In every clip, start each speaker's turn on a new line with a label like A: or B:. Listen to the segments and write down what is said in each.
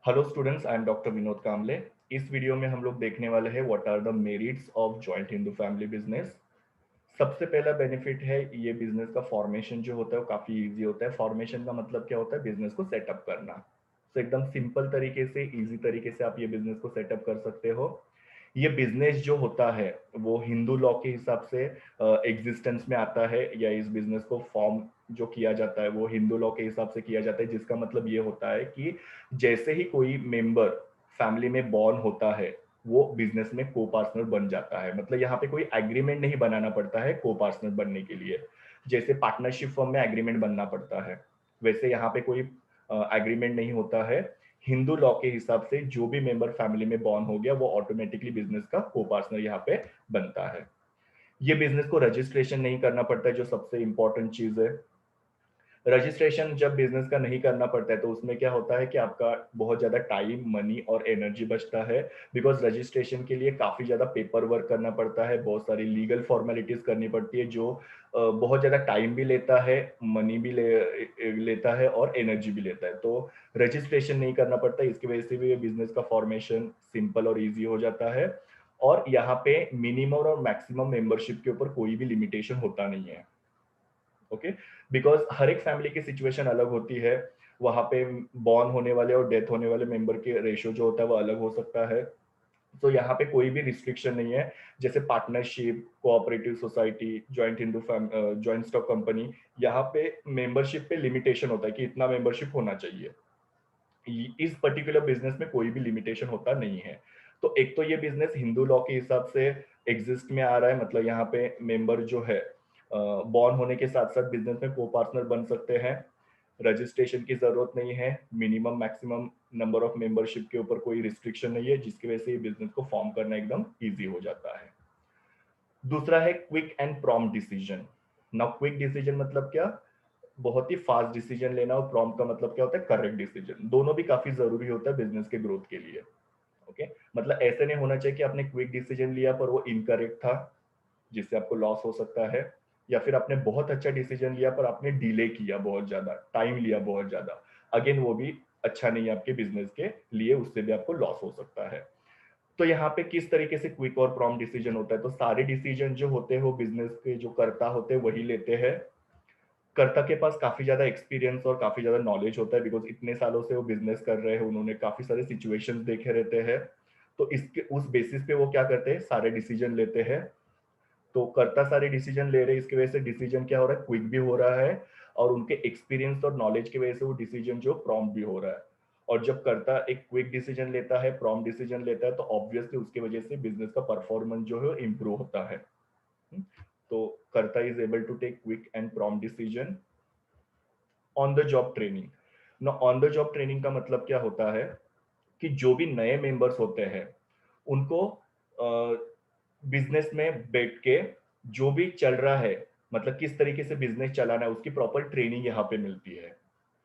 A: Hello students, I am doctor Vinod Kamle. इस video में हम लोग देखने वाले हैं what are the merits of joint Hindu family business. सबसे पहला बेनिफिट है, ये बिजनेस का फॉर्मेशन जो होता है वो काफ़ी इजी होता है। फॉर्मेशन का मतलब क्या होता है? बिजनेस को सेटअप करना। तो एकदम सिंपल तरीके से, इजी तरीके से आप ये बिजनेस को सेटअप कर सकते हो। ये बिजनेस जो होता है वो हिंदू लॉ के हिसाब से एग्जिस्टेंस में आता है, या इस बिजनेस को फॉर्म जो किया जाता है वो हिंदू लॉ के हिसाब से किया जाता है, जिसका मतलब ये होता है कि जैसे ही कोई मेंबर फैमिली में बॉर्न होता है वो बिजनेस में को पार्टनर बन जाता है। मतलब यहाँ पे कोई एग्रीमेंट नहीं बनाना पड़ता है को पार्टनर बनने के लिए। जैसे पार्टनरशिप फर्म में एग्रीमेंट बनना पड़ता है, वैसे यहाँ पे कोई एग्रीमेंट नहीं होता है। हिंदू लॉ के हिसाब से जो भी मेंबर फैमिली में बॉर्न हो गया वो ऑटोमेटिकली बिजनेस का को पार्टनर यहाँ पे बनता है। ये बिजनेस को रजिस्ट्रेशन नहीं करना पड़ता है, जो सबसे इंपॉर्टेंट चीज है। रजिस्ट्रेशन जब बिजनेस का नहीं करना पड़ता है तो उसमें क्या होता है कि आपका बहुत ज्यादा टाइम, मनी और एनर्जी बचता है। बिकॉज रजिस्ट्रेशन के लिए काफी ज्यादा पेपर वर्क करना पड़ता है, बहुत सारी लीगल फॉर्मेलिटीज करनी पड़ती है, जो बहुत ज्यादा टाइम भी लेता है, मनी भी लेता है और एनर्जी भी लेता है। तो रजिस्ट्रेशन नहीं करना पड़ता, इसकी वजह से भी ये बिजनेस का फॉर्मेशन सिंपल और ईजी हो जाता है। और यहाँ पे मिनिमम और मैक्सिमम मेंबरशिप के ऊपर कोई भी लिमिटेशन होता नहीं है। ओके, बिकॉज हर एक फैमिली की सिचुएशन अलग होती है। वहां पे बॉर्न होने वाले और डेथ होने वाले मेंबर के रेशियो जो होता है वो अलग हो सकता है। तो यहाँ पे कोई भी रिस्ट्रिक्शन नहीं है। जैसे partnership, cooperative society, joint Hindu joint stock company, यहाँ पे मेंबरशिप पे लिमिटेशन होता है कि इतना मेंबरशिप होना चाहिए। इस पर्टिकुलर बिजनेस में कोई भी लिमिटेशन होता नहीं है। तो एक तो ये बिजनेस हिंदू लॉ के हिसाब से एग्जिस्ट में आ रहा है, मतलब यहाँ पे मेंबर जो है बॉर्न होने के साथ साथ बिजनेस में को पार्टनर बन सकते हैं। रजिस्ट्रेशन की जरूरत नहीं है, minimum maximum number of membership के ऊपर कोई रिस्ट्रिक्शन नहीं है, जिसकी वजह से ये बिजनेस को फॉर्म करना एकदम इजी हो जाता है। दूसरा है quick and prompt decision. Now quick decision मतलब क्या? बहुत ही फास्ट डिसीजन लेना, और प्रॉम्प्ट का मतलब क्या होता है? Correct decision. दोनों भी काफी जरूरी होता है बिजनेस के ग्रोथ के लिए। ओके, मतलब ऐसे नहीं होना चाहिए कि आपने क्विक डिसीजन लिया पर वो इनकरेक्ट था, जिससे आपको लॉस हो सकता है। या फिर आपने बहुत अच्छा डिसीजन लिया पर आपने डिले किया, बहुत ज्यादा टाइम लिया, बहुत ज्यादा, अगेन वो भी अच्छा नहीं है आपके बिजनेस के लिए, उससे भी आपको लॉस हो सकता है। तो यहाँ पे किस तरीके से क्विक और प्रॉम्प्ट डिसीजन होता है? तो सारे डिसीजन जो होते हैं वो बिजनेस के जो कर्ता होते हैं वही लेते हैं। कर्ता के पास काफी ज्यादा एक्सपीरियंस और काफी ज्यादा नॉलेज होता है, बिकॉज इतने सालों से वो बिजनेस कर रहे हैं, उन्होंने काफी सारे सिचुएशंस देखे रहते हैं। तो इसके उस बेसिस पे वो क्या करते हैं? सारे डिसीजन लेते हैं। तो कर्ता सारे डिसीजन ले रहे हैं, इसकी वजह से डिसीजन क्या हो रहा है? क्विक भी हो रहा है। और उनके एक्सपीरियंस और नॉलेज की वजह से वो डिसीजन जो प्रॉम्प्ट भी हो रहा है। और जब कर्ता एक क्विक डिसीजन लेता है, प्रॉम्प्ट डिसीजन लेता है, तो ऑब्वियसली उसकी वजह से बिजनेस का परफॉर्मेंस जो है इंप्रूव होता है। हम्म, तो कर्ता is able to take quick and prompt decision. On the job training. ना, ऑन द जॉब ट्रेनिंग का मतलब क्या होता है कि जो भी नए मेंबर्स होते हैं उनको बिजनेस में बैठ के जो भी चल रहा है, मतलब किस तरीके से बिजनेस चलाना है, उसकी प्रॉपर ट्रेनिंग यहाँ पे मिलती है।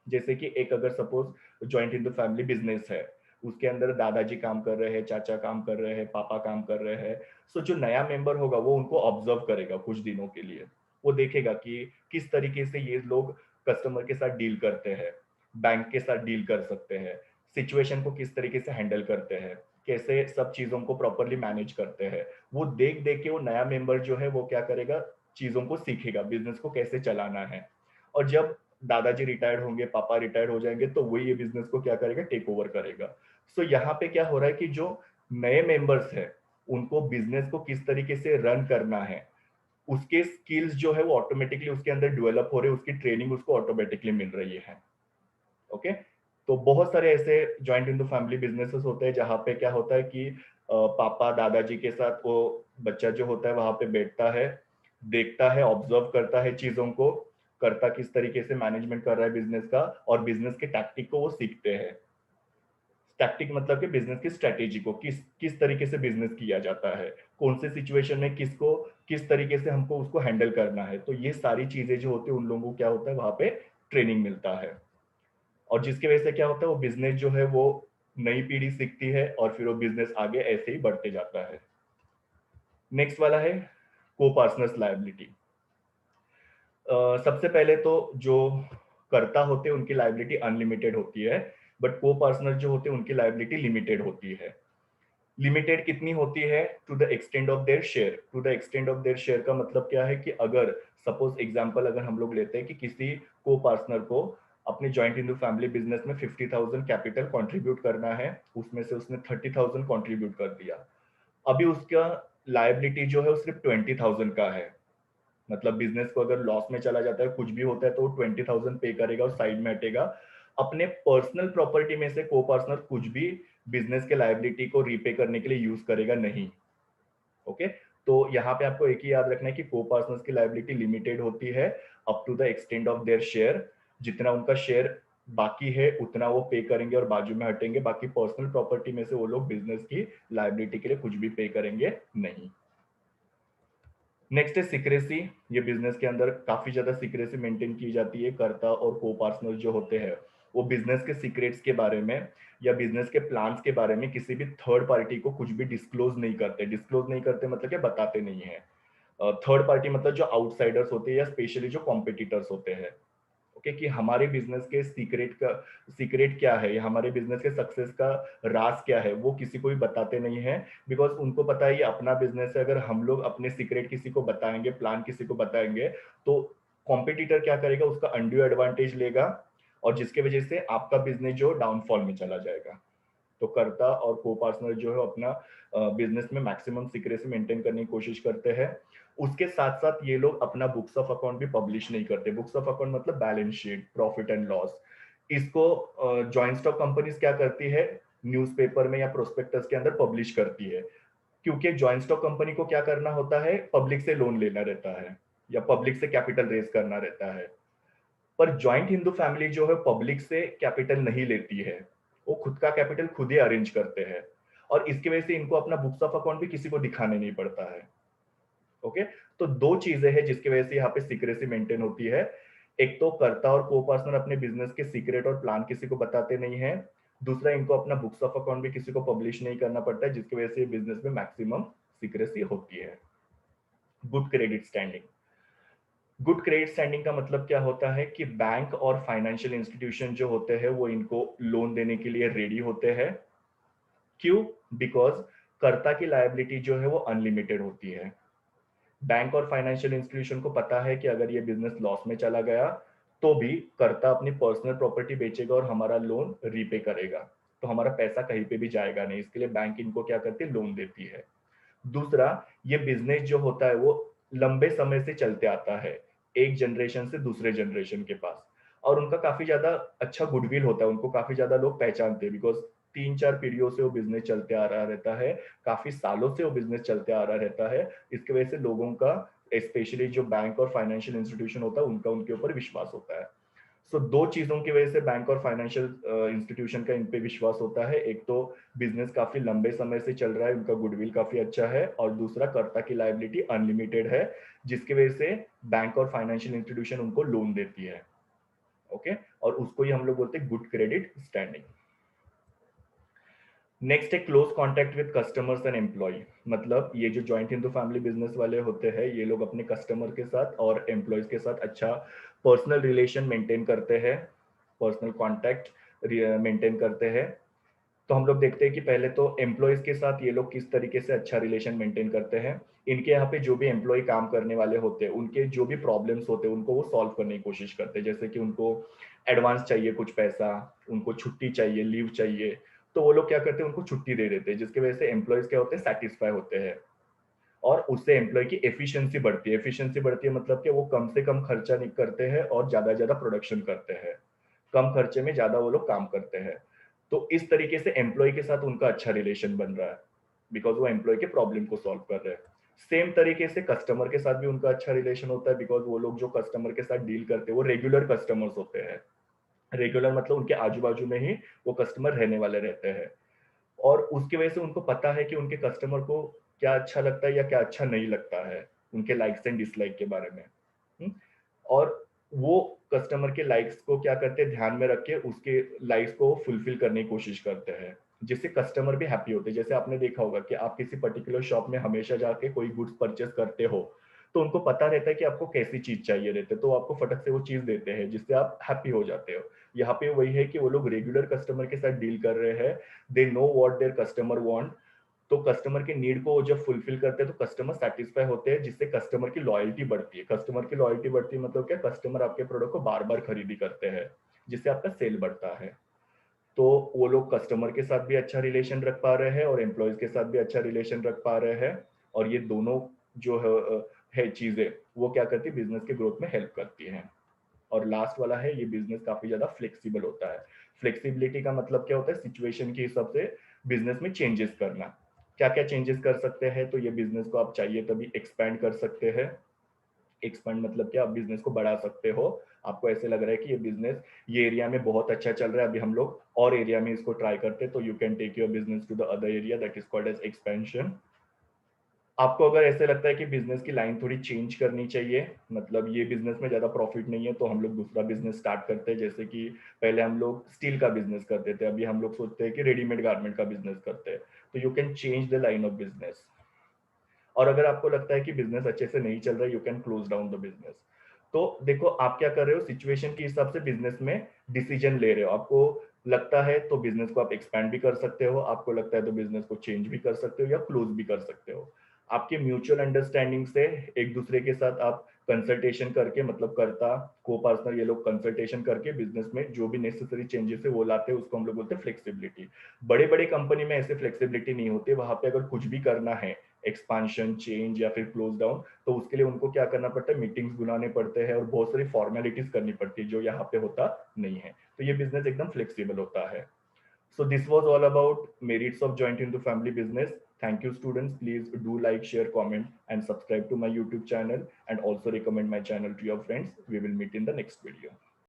A: जैसे कि एक अगर suppose joint Hindu family business है, उसके अंदर दादाजी काम कर रहे हैं, चाचा काम कर रहे हैं, पापा काम कर रहे हैं। सो जो नया मेंबर होगा वो उनको ऑब्जर्व करेगा कुछ दिनों के लिए। वो देखेगा कि किस तरीके से ये लोग कस्टमर के साथ डील करते हैं, बैंक के साथ डील कर सकते हैं, सिचुएशन को किस तरीके से हैंडल करते हैं, कैसे सब चीजों को प्रॉपरली मैनेज करते हैं। वो देख देख के वो नया मेंबर जो है वो क्या करेगा? चीजों को सीखेगा, बिजनेस को कैसे चलाना है। और जब दादाजी रिटायर्ड होंगे, पापा रिटायर्ड हो जाएंगे, तो वही ये बिजनेस को क्या करेगा? टेक ओवर करेगा। सो यहाँ पे क्या हो रहा है कि जो नए मेंबर्स है उनको बिजनेस को किस तरीके से रन करना है, उसके स्किल्स जो है वो ऑटोमेटिकली उसके अंदर डेवलप हो रहे हैं, उसकी ट्रेनिंग उसको ऑटोमेटिकली मिल रही है। ओके, तो बहुत सारे ऐसे जॉइंट इंटू फैमिली बिजनेसेस होते हैं जहाँ पे क्या होता है कि पापा दादाजी के साथ वो बच्चा जो होता है वहां पे बैठता है, देखता है, ऑब्जर्व करता है चीजों को, करता किस तरीके से मैनेजमेंट कर रहा है बिजनेस का, और बिजनेस के टैक्टिक को वो सीखते हैं। टैक्टिक मतलब कि बिजनेस की स्ट्रेटेजी को किस किस तरीके से बिजनेस किया जाता है, कौन से सिचुएशन में किसको किस तरीके से हमको उसको हैंडल करना है। तो ये सारी चीजें जो होती है उन लोगों को क्या होता है वहां पे ट्रेनिंग मिलता है। और जिसकी वजह से क्या होता है? वो बिजनेस जो है वो नई पीढ़ी सीखती है और फिर वो बिजनेस आगे ऐसे ही बढ़ते जाता है। नेक्स्ट वाला है को पर्सनल लायबिलिटी। सबसे पहले तो जो कर्ता होते हैं उनकी लायबिलिटी अनलिमिटेड होती है। बट को पार्टनर जो होते हैं उनकी लायबिलिटी लिमिटेड होती है। लिमिटेड कितनी होती है? To the extend of their share. To the extend of their share का मतलब क्या है कि अगर सपोज एग्जांपल अगर हम लोग लेते हैं कि किसी को पार्टनर को अपने जॉइंट हिंदू फैमिली बिजनेस में 50,000 कैपिटल कंट्रीब्यूट करना है, उसमें से उसने 30,000 कंट्रीब्यूट कर दिया। अभी उसका लायबिलिटी जो है वो सिर्फ 20,000 का है। मतलब बिजनेस को अगर लॉस में चला जाता है, कुछ भी होता है, तो 20,000 पे करेगा और साइड में हटेगा। अपने पर्सनल प्रॉपर्टी में से को पार्टनर कुछ भी बिजनेस के लायबिलिटी को रीपे करने के लिए यूज करेगा नहीं। ओके, तो यहाँ पे आपको एक ही याद रखना है कि को पार्टनर्स की लायबिलिटी लिमिटेड होती है up to the extend of their share. जितना उनका शेयर बाकी है उतना वो पे करेंगे और बाजू में हटेंगे। बाकी पर्सनल प्रॉपर्टी में से वो लोग बिजनेस की लायबिलिटी के लिए कुछ भी पे करेंगे नहीं। नेक्स्ट है सिक्रेसी। ये बिजनेस के अंदर काफी ज्यादा सिक्रेसी मेंटेन की जाती है। कर्ता और को पार्टनर जो होते हैं वो बिजनेस के सीक्रेट्स के बारे में या बिजनेस के प्लान्स के बारे में किसी भी थर्ड पार्टी को कुछ भी डिस्क्लोज नहीं करते। डिस्क्लोज नहीं करते मतलब क्या, बताते नहीं है। थर्ड पार्टी मतलब जो आउटसाइडर्स होते हैं या स्पेशली जो कॉम्पिटिटर्स होते हैं। ओके, कि हमारे बिजनेस के सीक्रेट क्या है या हमारे बिजनेस के सक्सेस का राज क्या है, वो किसी को भी बताते नहीं है। बिकॉज उनको पता है ये अपना बिजनेस है। अगर हम लोग अपने सीक्रेट किसी को बताएंगे, प्लान किसी को बताएंगे, तो कॉम्पिटिटर क्या करेगा, उसका अनड्यू एडवांटेज लेगा और जिसकी वजह से आपका बिजनेस जो डाउनफॉल में चला जाएगा। तो कर्ता और को पार्टनर जो है अपना बिजनेस में मैक्सिमम सीक्रेसी मेंटेन करने की कोशिश करते हैं। उसके साथ साथ ये लोग अपना बुक्स ऑफ अकाउंट भी पब्लिश नहीं करते। बुक्स ऑफ अकाउंट मतलब balance sheet, profit and loss. इसको जॉइंट स्टॉक कंपनीज क्या करती है, न्यूज़पेपर में या प्रोस्पेक्टस के अंदर पब्लिश करती है। क्योंकि जॉइंट स्टॉक कंपनी को क्या करना होता है, पब्लिक से लोन लेना रहता है या पब्लिक से कैपिटल रेज करना रहता है। पर जॉइंट हिंदू फैमिली जो है पब्लिक से कैपिटल नहीं लेती है। वो खुद का कैपिटल खुद ही अरेंज करते हैं और इसकी वजह से इनको अपना बुक्स ऑफ अकाउंट भी किसी को दिखाने नहीं पड़ता है। ओके, तो दो चीजें हैं जिसकी वजह से यहाँ पे सीक्रेसी मेंटेन होती है। एक तो कर्ता और को पार्टनर अपने बिजनेस के सीक्रेट और प्लान किसी को बताते नहीं है। दूसरा, इनको अपना बुक्स ऑफ अकाउंट भी किसी को पब्लिश नहीं करना पड़ता है, जिसकी वजह से बिजनेस में मैक्सिमम सीक्रेसी होती है। Good credit standing. Good credit standing का मतलब क्या होता है कि बैंक और फाइनेंशियल इंस्टीट्यूशन जो होते हैं वो इनको लोन देने के लिए रेडी होते हैं। क्यों? बिकॉज कर्ता की लायबिलिटी जो है वो अनलिमिटेड होती है। बैंक और फाइनेंशियल इंस्टीट्यूशन को पता है कि अगर ये बिजनेस लॉस में चला गया तो भी कर्ता अपनी पर्सनल प्रॉपर्टी बेचेगा और हमारा लोन रीपे करेगा। तो हमारा पैसा कहीं पे भी जाएगा नहीं, इसके लिए बैंक इनको क्या करती है, लोन देती है। दूसरा, ये बिजनेस जो होता है वो लंबे समय से चलते आता है, एक जनरेशन से दूसरे जनरेशन के पास। और उनका काफी ज्यादा अच्छा गुडविल होता है, उनको काफी ज्यादा लोग पहचानते हैं। बिकॉज 3-4 पीढ़ियों से वो बिजनेस चलते आ रहा रहता है, काफी सालों से वो बिजनेस चलते आ रहा रहता है। इसकी वजह से लोगों का, स्पेशली जो बैंक और फाइनेंशियल इंस्टीट्यूशन होता है उनका उनके ऊपर विश्वास होता है। सो दो चीजों की वजह से बैंक और फाइनेंशियल इंस्टीट्यूशन का इन पे विश्वास होता है। एक तो बिजनेस काफी लंबे समय से चल रहा है, उनका गुडविल काफी अच्छा है, और दूसरा कर्ता की लायबिलिटी अनलिमिटेड है, जिसकी वजह से बैंक और फाइनेंशियल इंस्टीट्यूशन उनको लोन देती है। ओके, और उसको ही हम लोग बोलते हैं गुड क्रेडिट स्टैंडिंग। नेक्स्ट है close contact with customers and employ. मतलब ये जो जॉइंट हिंदू फैमिली बिजनेस वाले होते हैं ये लोग अपने कस्टमर के साथ और एम्प्लॉयज के साथ अच्छा पर्सनल रिलेशन मेंटेन करते हैं, पर्सनल कॉन्टैक्ट मेंटेन करते हैं। तो हम लोग देखते हैं कि पहले तो एम्प्लॉयज के साथ ये लोग किस तरीके से अच्छा रिलेशन मेंटेन करते हैं। इनके यहाँ पे जो भी एम्प्लॉय काम करने वाले होते हैं उनके जो भी प्रॉब्लम्स होते हैं उनको वो सॉल्व करने की कोशिश करते हैं। जैसे कि उनको एडवांस चाहिए कुछ पैसा, उनको छुट्टी चाहिए, लीव चाहिए, तो वो लोग क्या करते हैं, उनको छुट्टी दे देते हैं, जिसकी वजह से एम्प्लॉयज क्या होते हैं, सेटिस्फाई होते हैं। और उससे एम्प्लॉय की एफिशिएंसी बढ़ती है। एफिशिएंसी बढ़ती है मतलब कि वो कम से कम खर्चा नहीं करते हैं और ज्यादा ज्यादा प्रोडक्शन करते हैं, कम खर्चे में ज्यादा वो लोग काम करते हैं। तो इस तरीके से एम्प्लॉय के साथ उनका अच्छा रिलेशन बन रहा है, बिकॉज वो एम्प्लॉय के प्रॉब्लम को सॉल्व कर रहे हैं। सेम तरीके से कस्टमर के साथ भी उनका अच्छा रिलेशन होता है, बिकॉज वो लोग जो कस्टमर के साथ डील करते हैं वो रेगुलर कस्टमर्स होते हैं। रेगुलर मतलब उनके आजू बाजू में ही वो कस्टमर रहने वाले रहते हैं, और उसकी वजह से उनको पता है कि उनके कस्टमर को क्या अच्छा लगता है या क्या अच्छा नहीं लगता है, उनके लाइक्स एंड डिसलाइक के बारे में। हम्म? और वो कस्टमर के लाइक्स को क्या करते हैं, ध्यान में रख के उसके लाइक्स को फुलफिल करने की कोशिश करते हैं, जिससे कस्टमर भी हैप्पी होते हैं। जैसे आपने देखा होगा कि आप किसी पर्टिकुलर शॉप में हमेशा जाके कोई गुड्स परचेस करते हो, तो उनको पता रहता है कि आपको कैसी चीज चाहिए रहती है, तो वो आपको फटक से वो चीज देते हैं जिससे आप हैप्पी हो जाते हो। यहाँ पे वही है कि वो लोग रेगुलर कस्टमर के साथ डील कर रहे हैं, they know what there customer want, तो कस्टमर के नीड को जब फुलफिल करते हैं तो कस्टमर सेटिस्फाई होते हैं, जिससे कस्टमर की लॉयल्टी बढ़ती है। कस्टमर की लॉयल्टी बढ़ती है मतलब क्या, कस्टमर आपके प्रोडक्ट को बार बार खरीदी करते हैं, जिससे आपका सेल बढ़ता है। तो वो लोग कस्टमर के साथ भी अच्छा रिलेशन रख पा रहे हैं और एम्प्लॉयज के साथ भी अच्छा रिलेशन रख पा रहे हैं, और ये दोनों जो है चीजें, वो क्या करती है, बिजनेस के ग्रोथ में हेल्प करती हैं। और लास्ट वाला है, ये बिजनेस काफी ज्यादा फ्लेक्सिबल होता है। फ्लेक्सिबिलिटी का मतलब क्या होता है, सिचुएशन के हिसाब से बिजनेस में चेंजेस करना। क्या क्या चेंजेस कर सकते हैं, तो ये बिजनेस को आप चाहिए तभी एक्सपैंड कर सकते हैं। एक्सपैंड मतलब क्या, आप बिजनेस को बढ़ा सकते हो। आपको ऐसे लग रहा है कि ये बिजनेस ये एरिया में बहुत अच्छा चल रहा है, अभी हम लोग और एरिया में इसको ट्राई करते हैं, तो you can take your business to the other area, that is called as expansion. आपको अगर ऐसे लगता है कि बिजनेस की लाइन थोड़ी चेंज करनी चाहिए, मतलब ये बिजनेस में ज्यादा प्रॉफिट नहीं है, तो हम लोग दूसरा बिजनेस स्टार्ट करते हैं। जैसे कि पहले हम लोग स्टील का बिजनेस करते थे, अभी हम लोग सोचते हैं कि रेडीमेड गारमेंट का बिजनेस करते हैं, तो you can change the line of business. और अगर आपको लगता है कि बिजनेस अच्छे से नहीं चल रहा है, you can close down the business. तो देखो आप क्या कर रहे हो, सिचुएशन के हिसाब से बिजनेस में डिसीजन ले रहे हो। आपको लगता है तो बिजनेस को आप एक्सपैंड भी कर सकते हो, आपको लगता है तो बिजनेस को चेंज भी कर सकते हो या क्लोज भी कर सकते हो। आपके म्यूचुअल अंडरस्टैंडिंग से एक दूसरे के साथ आप कंसल्टेशन करके, मतलब करता को पार्टनर ये लोग कंसल्टेशन करके बिजनेस में जो भी नेसेसरी चेंजेस है वो लाते हैं, उसको हम लोग बोलते हैं फ्लेक्सिबिलिटी। बड़े बड़े कंपनी में ऐसे फ्लेक्सिबिलिटी नहीं होती, वहां पे अगर कुछ भी करना है, एक्सपांशन, चेंज या फिर क्लोज डाउन, तो उसके लिए उनको क्या करना पड़ता है, मीटिंग्स बुलाने पड़ते हैं और बहुत सारी फॉर्मेलिटीज करनी पड़ती है, जो यहाँ पे होता नहीं है। तो ये बिजनेस एकदम फ्लेक्सिबल होता है। So this was all about merits of joint into family business. Thank you students. Please do like, share, comment and subscribe to my YouTube channel, and also recommend my channel to your friends. We will meet in the next video.